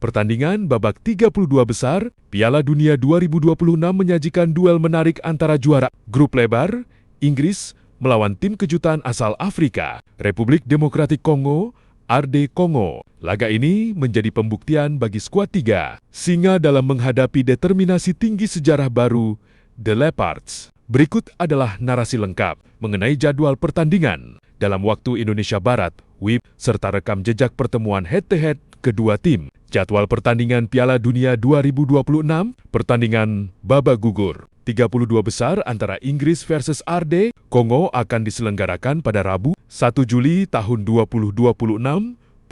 Pertandingan babak 32 besar, Piala Dunia 2026 menyajikan duel menarik antara juara grup lebar, Inggris, melawan tim kejutan asal Afrika, Republik Demokratik Kongo, RD Kongo. Laga ini menjadi pembuktian bagi skuad 3 Singa dalam menghadapi determinasi tinggi sejarah baru, The Leopards. Berikut adalah narasi lengkap mengenai jadwal pertandingan dalam waktu Indonesia Barat, WIB, serta rekam jejak pertemuan head-to-head kedua tim. Jadwal pertandingan Piala Dunia 2026, pertandingan babak gugur 32 besar antara Inggris versus RD Kongo akan diselenggarakan pada Rabu 1 Juli tahun 2026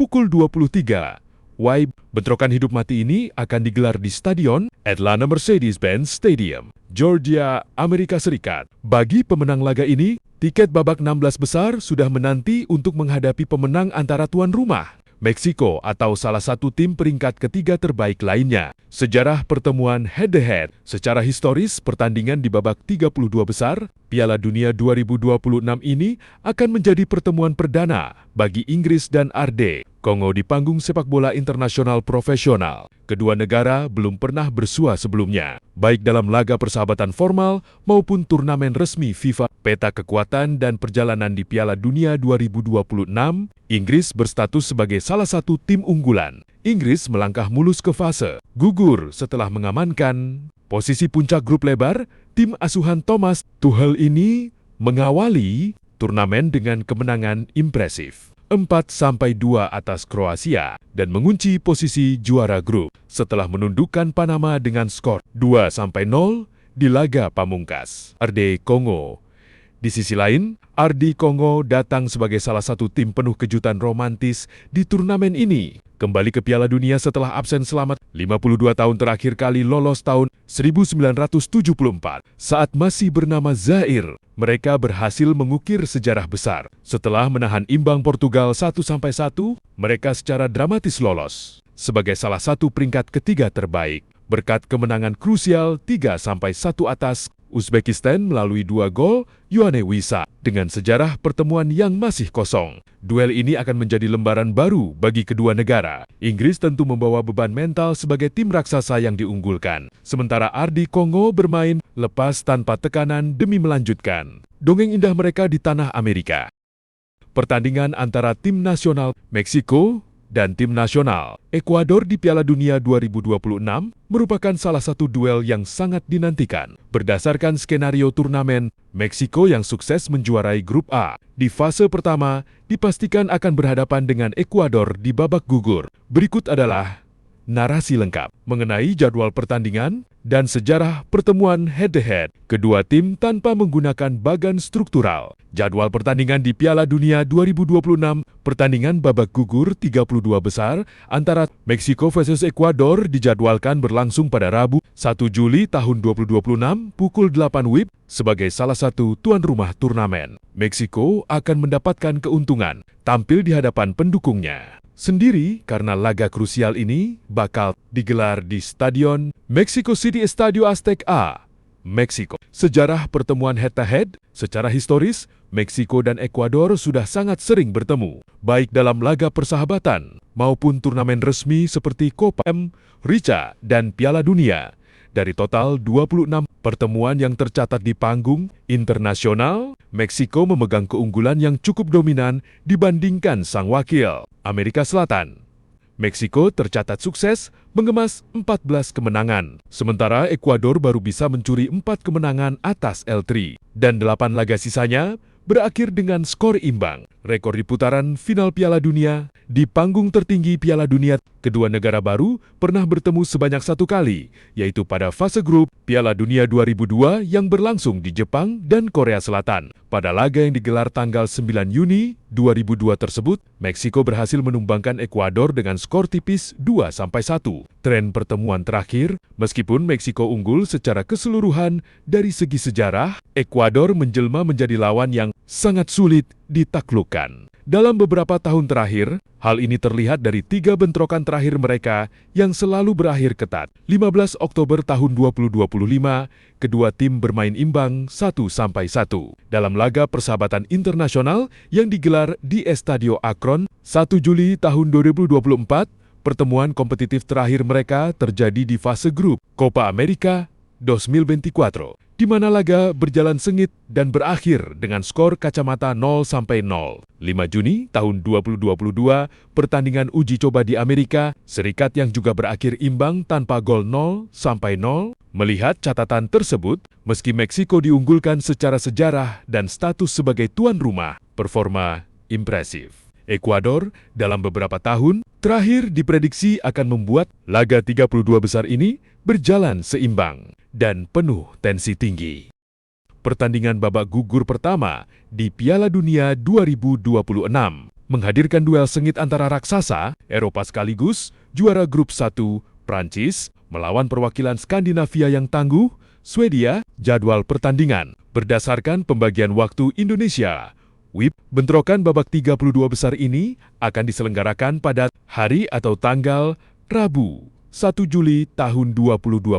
pukul 23 WIB. Bentrokan hidup mati ini akan digelar di Stadion Atlanta Mercedes-Benz Stadium, Georgia, Amerika Serikat. Bagi pemenang laga ini, tiket babak 16 besar sudah menanti untuk menghadapi pemenang antara tuan rumah, Meksiko, atau salah satu tim peringkat ketiga terbaik lainnya. Sejarah pertemuan head-to-head. Secara historis, pertandingan di babak 32 besar Piala Dunia 2026 ini akan menjadi pertemuan perdana bagi Inggris dan RD Kongo di panggung sepak bola internasional profesional. Kedua negara belum pernah bersua sebelumnya, baik dalam laga persahabatan formal maupun turnamen resmi FIFA. Peta kekuatan dan perjalanan di Piala Dunia 2026, Inggris berstatus sebagai salah satu tim unggulan. Inggris melangkah mulus ke fase gugur setelah mengamankan posisi puncak grup lebar. Tim asuhan Thomas Tuchel ini mengawali turnamen dengan kemenangan impresif 4-2 atas Kroasia dan mengunci posisi juara grup setelah menundukkan Panama dengan skor 2-0 di laga pamungkas. RD Kongo. Di sisi lain, RD Kongo datang sebagai salah satu tim penuh kejutan romantis di turnamen ini. Kembali ke Piala Dunia setelah absen selama 52 tahun, terakhir kali lolos tahun 1974. Saat masih bernama Zaire, mereka berhasil mengukir sejarah besar. Setelah menahan imbang Portugal 1-1, mereka secara dramatis lolos sebagai salah satu peringkat ketiga terbaik. Berkat kemenangan krusial 3-1 atas Uzbekistan melalui 2 gol Yoane Wissa. Dengan sejarah pertemuan yang masih kosong, duel ini akan menjadi lembaran baru bagi kedua negara. Inggris tentu membawa beban mental sebagai tim raksasa yang diunggulkan, sementara RD Kongo bermain lepas tanpa tekanan demi melanjutkan dongeng indah mereka di tanah Amerika. Pertandingan antara tim nasional Meksiko dan tim nasional Ekuador di Piala Dunia 2026 merupakan salah satu duel yang sangat dinantikan. Berdasarkan skenario turnamen, Meksiko yang sukses menjuarai grup A di fase pertama dipastikan akan berhadapan dengan Ekuador di babak gugur. Berikut adalah narasi lengkap mengenai jadwal pertandingan dan sejarah pertemuan head-to-head kedua tim tanpa menggunakan bagan struktural. Jadwal pertandingan di Piala Dunia 2026, pertandingan babak gugur 32 besar antara Meksiko versus Ekuador dijadwalkan berlangsung pada Rabu 1 Juli tahun 2026 pukul 8 WIB. Sebagai salah satu tuan rumah turnamen, Meksiko akan mendapatkan keuntungan tampil di hadapan pendukungnya sendiri karena laga krusial ini bakal digelar di Stadion Mexico City Estadio Azteca, Meksiko. Sejarah pertemuan head-to-head. Secara historis, Meksiko dan Ekuador sudah sangat sering bertemu, baik dalam laga persahabatan maupun turnamen resmi seperti Copa America dan Piala Dunia. Dari total 26 pertemuan yang tercatat di panggung internasional, Meksiko memegang keunggulan yang cukup dominan dibandingkan sang wakil, Amerika Selatan. Meksiko tercatat sukses mengemas 14 kemenangan, sementara Ekuador baru bisa mencuri 4 kemenangan atas L3, dan 8 laga sisanya berakhir dengan skor imbang. Rekor di putaran final Piala Dunia. Di panggung tertinggi Piala Dunia, kedua negara baru pernah bertemu sebanyak 1 kali, yaitu pada fase grup Piala Dunia 2002 yang berlangsung di Jepang dan Korea Selatan. Pada laga yang digelar tanggal 9 Juni 2002 tersebut, Meksiko berhasil menumbangkan Ekuador dengan skor tipis 2-1. Tren pertemuan terakhir, meskipun Meksiko unggul secara keseluruhan dari segi sejarah, Ekuador menjelma menjadi lawan yang sangat sulit ditaklukkan. Dalam beberapa tahun terakhir, hal ini terlihat dari 3 bentrokan terakhir mereka yang selalu berakhir ketat. 15 Oktober tahun 2025, kedua tim bermain imbang 1-1 dalam laga persahabatan internasional yang digelar di Estadio Akron 1 Juli tahun 2024. pertemuan kompetitif terakhir mereka terjadi di fase grup Copa América 2024, di mana laga berjalan sengit dan berakhir dengan skor kacamata 0-0. 5 Juni tahun 2022, pertandingan uji coba di Amerika Serikat yang juga berakhir imbang tanpa gol 0-0. Melihat catatan tersebut, meski Meksiko diunggulkan secara sejarah dan status sebagai tuan rumah, performa impresif. Ekuador dalam beberapa tahun terakhir diprediksi akan membuat laga 32 besar ini berjalan seimbang dan penuh tensi tinggi. Pertandingan babak gugur pertama di Piala Dunia 2026 menghadirkan duel sengit antara raksasa Eropa sekaligus juara grup 1 Prancis melawan perwakilan Skandinavia yang tangguh, Swedia. Jadwal pertandingan berdasarkan pembagian waktu Indonesia. WIB, bentrokan babak 32 besar ini akan diselenggarakan pada hari atau tanggal Rabu, 1 Juli tahun 2026,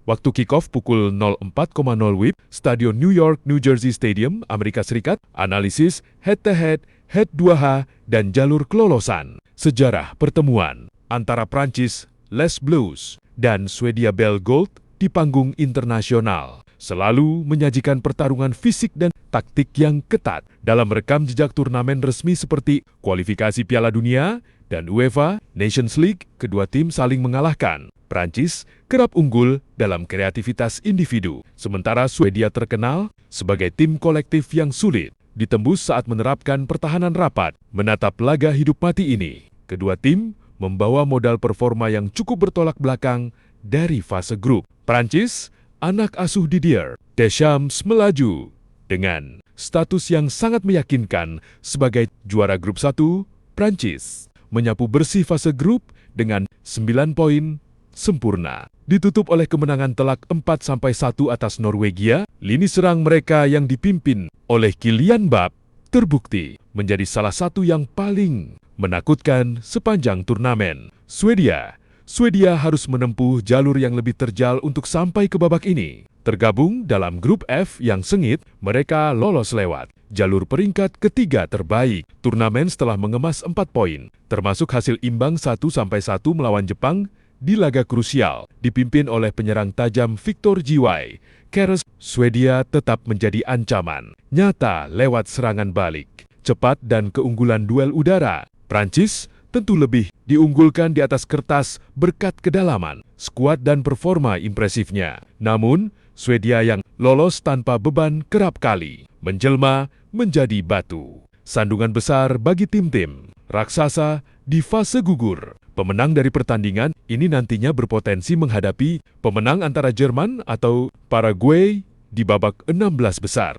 waktu kick-off pukul 04.00 WIB, Stadion New York, New Jersey Stadium, Amerika Serikat. Analisis head-to-head, head-2H, dan jalur kelolosan. Sejarah pertemuan antara Prancis Les Bleus dan Swedia Bell Gold di panggung internasional selalu menyajikan pertarungan fisik dan taktik yang ketat. Dalam rekam jejak turnamen resmi seperti kualifikasi Piala Dunia dan UEFA Nations League, kedua tim saling mengalahkan. Prancis kerap unggul dalam kreativitas individu, sementara Swedia terkenal sebagai tim kolektif yang sulit ditembus saat menerapkan pertahanan rapat. Menatap laga hidup mati ini, kedua tim membawa modal performa yang cukup bertolak belakang dari fase grup. Prancis, anak asuh Didier Deschamps, melaju dengan status yang sangat meyakinkan sebagai juara grup 1. Prancis menyapu bersih fase grup dengan 9 poin sempurna. Ditutup oleh kemenangan telak 4-1 atas Norwegia, lini serang mereka yang dipimpin oleh Kylian Mbappé terbukti menjadi salah satu yang paling menakutkan sepanjang turnamen. Swedia harus menempuh jalur yang lebih terjal untuk sampai ke babak ini. Tergabung dalam grup F yang sengit, mereka lolos lewat jalur peringkat ketiga terbaik turnamen setelah mengemas 4 poin, termasuk hasil imbang 1-1 melawan Jepang di laga krusial, dipimpin oleh penyerang tajam Victor Gwy Keres. Swedia tetap menjadi ancaman nyata lewat serangan balik cepat dan keunggulan duel udara. Prancis tentu lebih diunggulkan di atas kertas berkat kedalaman, skuad dan performa impresifnya. Namun, Swedia yang lolos tanpa beban kerap kali menjelma menjadi batu sandungan besar bagi tim-tim raksasa di fase gugur. Pemenang dari pertandingan ini nantinya berpotensi menghadapi pemenang antara Jerman atau Paraguay di babak 16 besar.